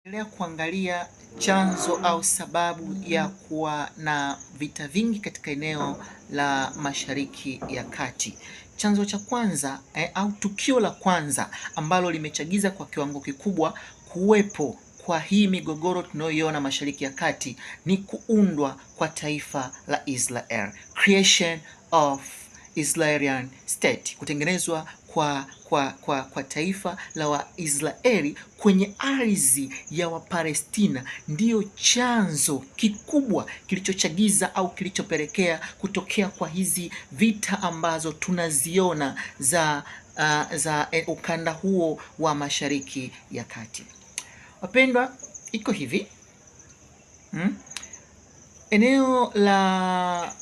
Endelea kuangalia chanzo au sababu ya kuwa na vita vingi katika eneo la Mashariki ya Kati. Chanzo cha kwanza au tukio la kwanza ambalo limechagiza kwa kiwango kikubwa kuwepo kwa hii migogoro tunayoiona Mashariki ya Kati ni kuundwa kwa taifa la Israel. Creation of Israeli state, kutengenezwa kwa taifa la Waisraeli kwenye ardhi ya Wapalestina ndiyo chanzo kikubwa kilichochagiza au kilichopelekea kutokea kwa hizi vita ambazo tunaziona za ukanda huo wa Mashariki ya Kati. Wapendwa, iko hivi. Eneo la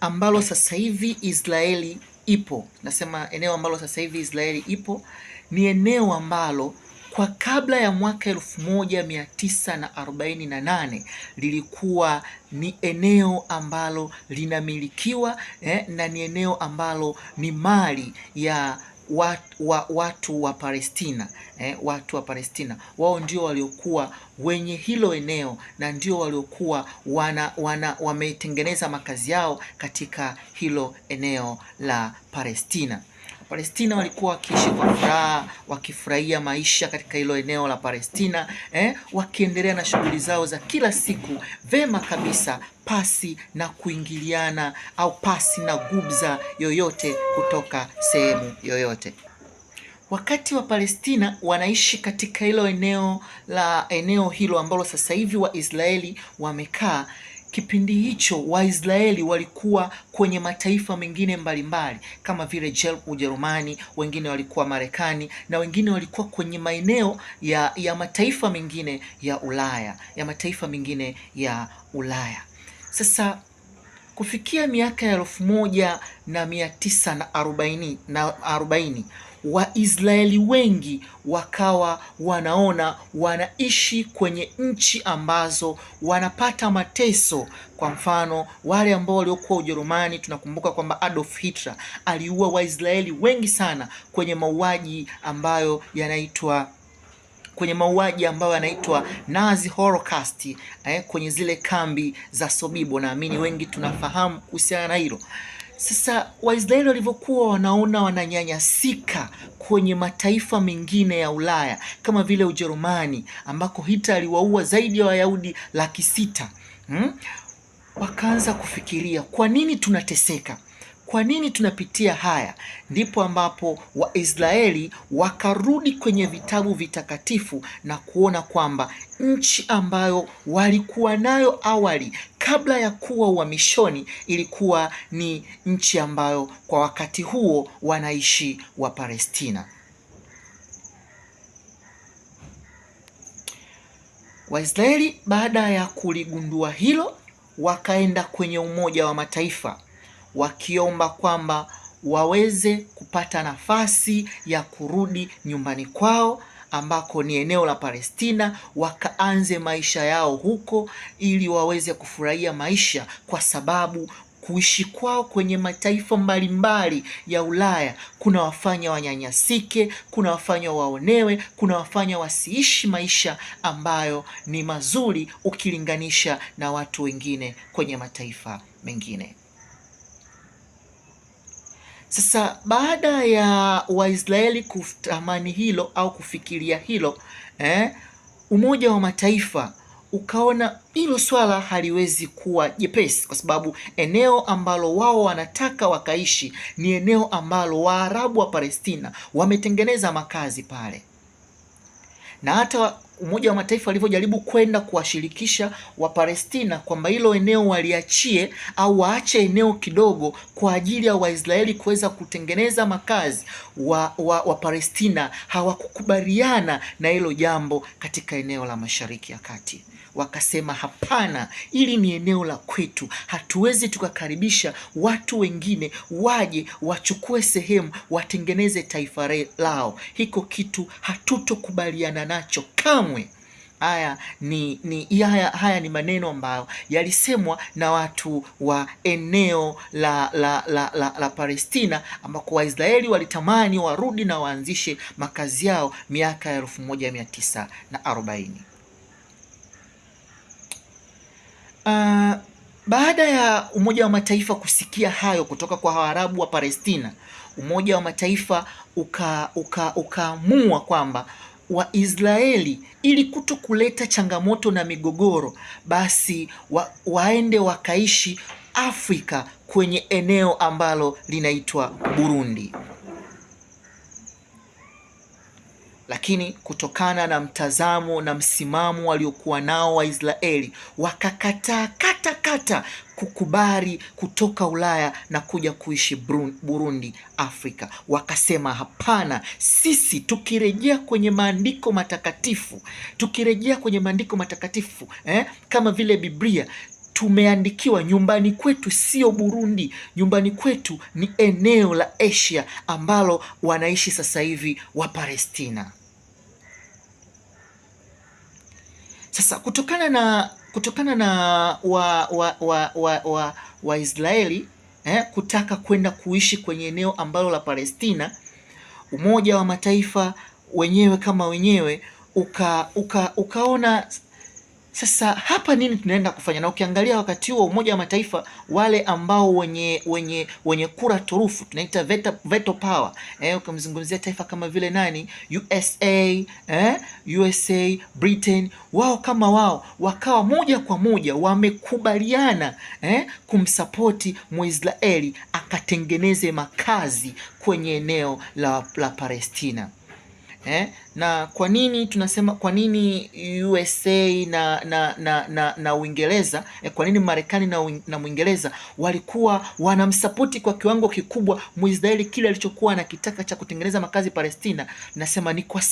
ambalo sasa hivi Israeli ipo, nasema eneo ambalo sasa hivi Israeli ipo ni eneo ambalo kwa kabla ya mwaka 1948 lilikuwa ni eneo ambalo linamilikiwa na ni eneo ambalo ni mali ya watu wa Palestina. Watu wa Palestina wao ndio waliokuwa wenye hilo eneo na ndio waliokuwa wametengeneza makazi yao katika hilo eneo la Palestina. Palestina walikuwa wakiishi kwa furaha, wakifurahia maisha katika hilo eneo la Palestina, wakiendelea na shughuli zao za kila siku vema kabisa, pasi na kuingiliana au pasi na gubza yoyote kutoka sehemu yoyote. Wakati wa Palestina wanaishi katika hilo eneo hilo ambalo sasa hivi Waisraeli wamekaa, kipindi hicho Waisraeli walikuwa kwenye mataifa mengine mbalimbali kama vile Ujerumani, wengine walikuwa Marekani na wengine walikuwa kwenye maeneo ya mataifa mengine ya Ulaya. Sasa kufikia miaka ya 1940 Waisraeli wengi wakawa wanaona wanaishi kwenye nchi ambazo wanapata mateso. Kwa mfano, wale ambao waliokuwa Ujerumani, tunakumbuka kwamba Adolf Hitler aliua Waisraeli wengi sana kwenye mauaji ambayo yanaitwa Nazi Holocaust, kwenye zile kambi za Sobibo. Naamini wengi tunafahamu kuhusiana na hilo. Sasa Waisraeli walivyokuwa wanaona wananyanyasika kwenye mataifa mengine ya Ulaya kama vile Ujerumani ambako Hitler aliwaua zaidi ya Wayahudi 600,000, wakaanza kufikiria, kwa nini tunateseka? Kwa nini tunapitia haya? Ndipo ambapo Waisraeli wakarudi kwenye vitabu vitakatifu na kuona kwamba nchi ambayo walikuwa nayo awali kabla ya kuwa uhamishoni ilikuwa ni nchi ambayo kwa wakati huo wanaishi wa Palestina. Waisraeli baada ya kuligundua hilo wakaenda kwenye Umoja wa Mataifa wakiomba kwamba waweze kupata nafasi ya kurudi nyumbani kwao ambako ni eneo la Palestina, wakaanze maisha yao huko ili waweze kufurahia maisha, kwa sababu kuishi kwao kwenye mataifa mbalimbali ya Ulaya kuna wafanya wanyanyasike, kuna wafanya waonewe, kuna wafanya wasiishi maisha ambayo ni mazuri ukilinganisha na watu wengine kwenye mataifa mengine. Sasa baada ya Waisraeli kutamani hilo au kufikiria hilo, Umoja wa Mataifa ukaona hilo swala haliwezi kuwa jepesi, kwa sababu eneo ambalo wao wanataka wakaishi ni eneo ambalo Waarabu wa Palestina wametengeneza makazi pale. Na hata Umoja wa Mataifa alivyojaribu kwenda kuwashirikisha wa Palestina kwamba hilo eneo waliachie au waache eneo kidogo kwa ajili ya Waisraeli kuweza kutengeneza makazi, wa Palestina hawakukubaliana na hilo jambo katika eneo la Mashariki ya Kati. Wakasema hapana, hili ni eneo la kwetu, hatuwezi tukakaribisha watu wengine waje wachukue sehemu watengeneze taifa lao. Hiko kitu hatutokubaliana nacho kamwe. Haya ni maneno ambayo yalisemwa na watu wa eneo la Palestina, ambako Waisraeli walitamani warudi na waanzishe makazi yao miaka ya 1940. Baada ya Umoja wa Mataifa kusikia hayo kutoka kwa Waarabu wa Palestina, Umoja wa Mataifa ukaamua kwamba Waisraeli, ili kuto kuleta changamoto na migogoro, basi waende wakaishi Afrika kwenye eneo ambalo linaitwa Burundi. Lakini kutokana na mtazamo na msimamo waliokuwa nao Waisraeli, wakakataa kata kukubali kutoka Ulaya na kuja kuishi Burundi, Afrika. Wakasema hapana, sisi tukirejea kwenye maandiko matakatifu, kama vile Biblia, tumeandikiwa nyumbani kwetu sio Burundi, nyumbani kwetu ni eneo la Asia ambalo wanaishi sasa hivi wa Palestina. Sasa kutokana na Waisraeli kutaka kwenda kuishi kwenye eneo ambalo la Palestina, Umoja wa Mataifa wenyewe kama wenyewe ukaona sasa hapa nini tunaenda kufanya. Na ukiangalia wakati huo Umoja wa Mataifa, wale ambao wenye kura turufu, tunaita veto power, ukimzungumzia taifa kama vile nani, USA, Britain, wao kama wao wakawa moja kwa moja wamekubaliana kumsapoti Mwisraeli akatengeneze makazi kwenye eneo la Palestina. Na kwa nini tunasema, kwa nini USA na Uingereza, kwa nini Marekani na Uingereza walikuwa wanamsapoti kwa kiwango kikubwa Mwisraeli kile alichokuwa anakitaka cha kutengeneza makazi Palestina? Nasema ni kwa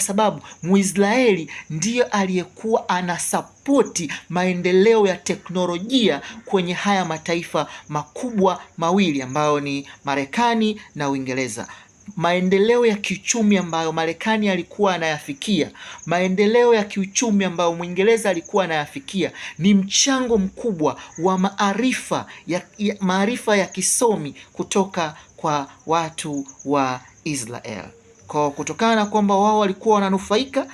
sababu Mwisraeli ndiyo aliyekuwa anasapoti maendeleo ya teknolojia kwenye haya mataifa makubwa mawili ambayo ni Marekani na Uingereza. Maendeleo ya kiuchumi ambayo Marekani alikuwa anayafikia, maendeleo ya kiuchumi ambayo Mwingereza alikuwa anayafikia, ni mchango mkubwa wa maarifa ya kisomi kutoka kwa watu wa Israel. Kwa kutokana na kwamba wao walikuwa wananufaika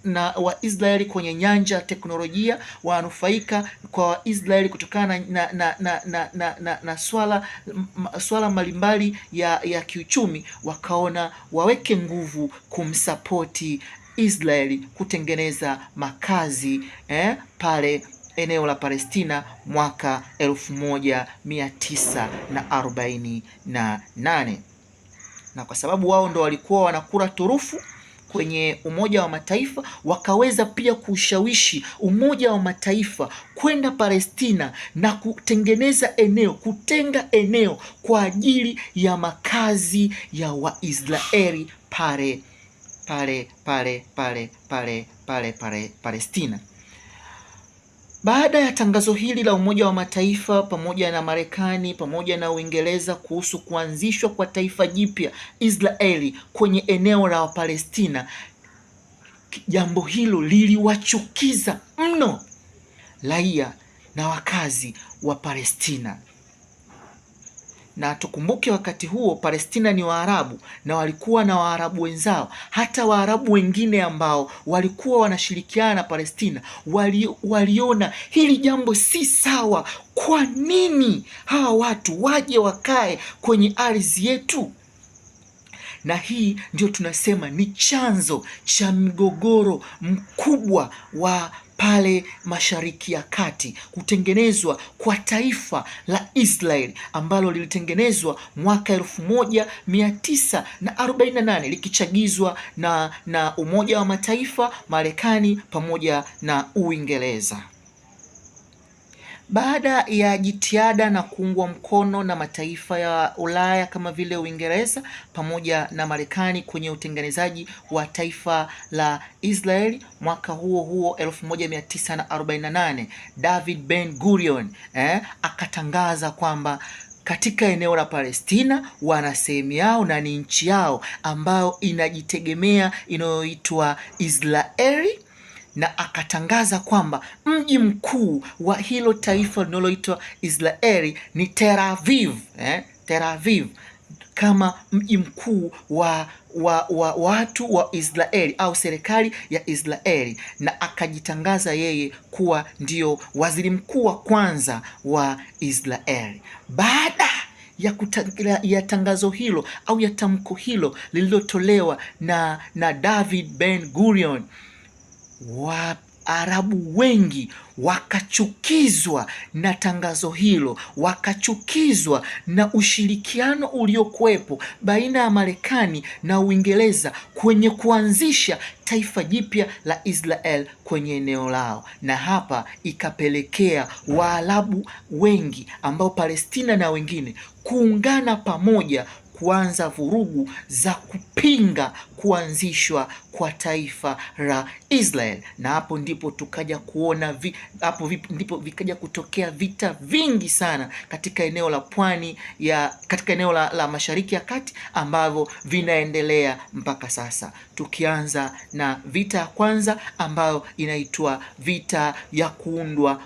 na Waisraeli kwenye nyanja ya teknolojia, wananufaika kwa Waisraeli kutokana na swala mbalimbali ya kiuchumi, wakaona waweke nguvu kumsapoti Israeli kutengeneza makazi pale eneo la Palestina mwaka 1948. Na kwa sababu wao ndo walikuwa wanakura turufu kwenye Umoja wa Mataifa, wakaweza pia kushawishi Umoja wa Mataifa kwenda Palestina na kutenga eneo kwa ajili ya makazi ya Waisraeli pale Palestina. Baada ya tangazo hili la Umoja wa Mataifa pamoja na Marekani pamoja na Uingereza kuhusu kuanzishwa kwa taifa jipya Israeli kwenye eneo la Palestina, jambo hilo liliwachukiza mno raia na wakazi wa Palestina. Na tukumbuke wakati huo Palestina ni Waarabu na walikuwa na Waarabu wenzao. Hata Waarabu wengine ambao walikuwa wanashirikiana na Palestina waliona hili jambo si sawa. Kwa nini hawa watu waje wakae kwenye ardhi yetu? Na hii ndio tunasema ni chanzo cha mgogoro mkubwa wa pale Mashariki ya Kati, kutengenezwa kwa taifa la Israeli ambalo lilitengenezwa mwaka 1948 likichagizwa na Umoja wa Mataifa, Marekani pamoja na Uingereza. Baada ya jitihada na kuungwa mkono na mataifa ya Ulaya kama vile Uingereza pamoja na Marekani kwenye utengenezaji wa taifa la Israeli, mwaka huo 1948 David Ben Gurion akatangaza kwamba katika eneo la Palestina wana sehemu yao na ni nchi yao ambayo inajitegemea inayoitwa Israeli, na akatangaza kwamba mji mkuu wa hilo taifa linaloitwa Israeli ni Tel Aviv, Tel Aviv kama mji mkuu wa watu wa Israeli au serikali ya Israeli, na akajitangaza yeye kuwa ndio waziri mkuu wa kwanza wa Israeli. Baada ya tangazo hilo au ya tamko hilo lililotolewa na David Ben Gurion, Waarabu wengi wakachukizwa na tangazo hilo, wakachukizwa na ushirikiano uliokuwepo baina ya Marekani na Uingereza kwenye kuanzisha taifa jipya la Israel kwenye eneo lao, na hapa ikapelekea Waarabu wengi ambao Palestina na wengine kuungana pamoja kuanza vurugu za kupinga kuanzishwa kwa taifa la Israel, na hapo ndipo tukaja kuona ndipo vikaja kutokea vita vingi sana katika eneo la pwani katika eneo la Mashariki ya Kati ambavyo vinaendelea mpaka sasa, tukianza na vita ya kwanza ambayo inaitwa vita ya kuundwa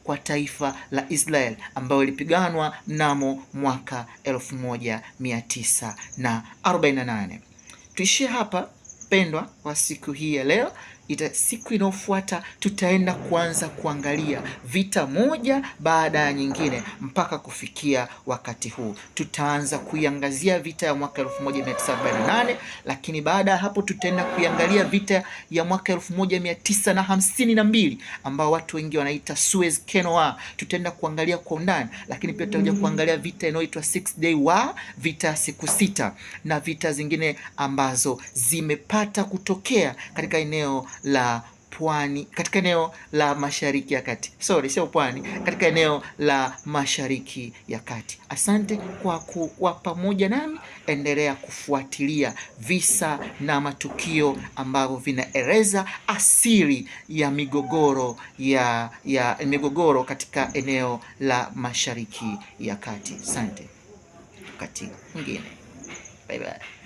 kwa taifa la Israel ambayo ilipiganwa mnamo mwaka 1948. Tuishie hapa pendwa kwa siku hii ya leo. Siku inayofuata tutaenda kuanza kuangalia vita moja baada ya nyingine mpaka kufikia wakati huu. Tutaanza kuiangazia vita ya mwaka 1948, lakini baada ya hapo tutaenda kuiangalia vita ya mwaka 1952 ambao watu wengi wanaita Suez Canal War. Tutaenda kuangalia kwa undani, lakini pia tutakuja kuangalia vita inayoitwa Six Day War, vita siku 6, na vita zingine ambazo zimepata kutokea katika eneo la pwani, katika eneo la Mashariki ya Kati. Sio pwani, katika eneo la Mashariki ya Kati. Asante kwa kuwa pamoja nami. Endelea kufuatilia visa na matukio ambavyo vinaeleza asili ya migogoro katika eneo la Mashariki ya Kati. Asante. Wakati mwingine. Bye bye.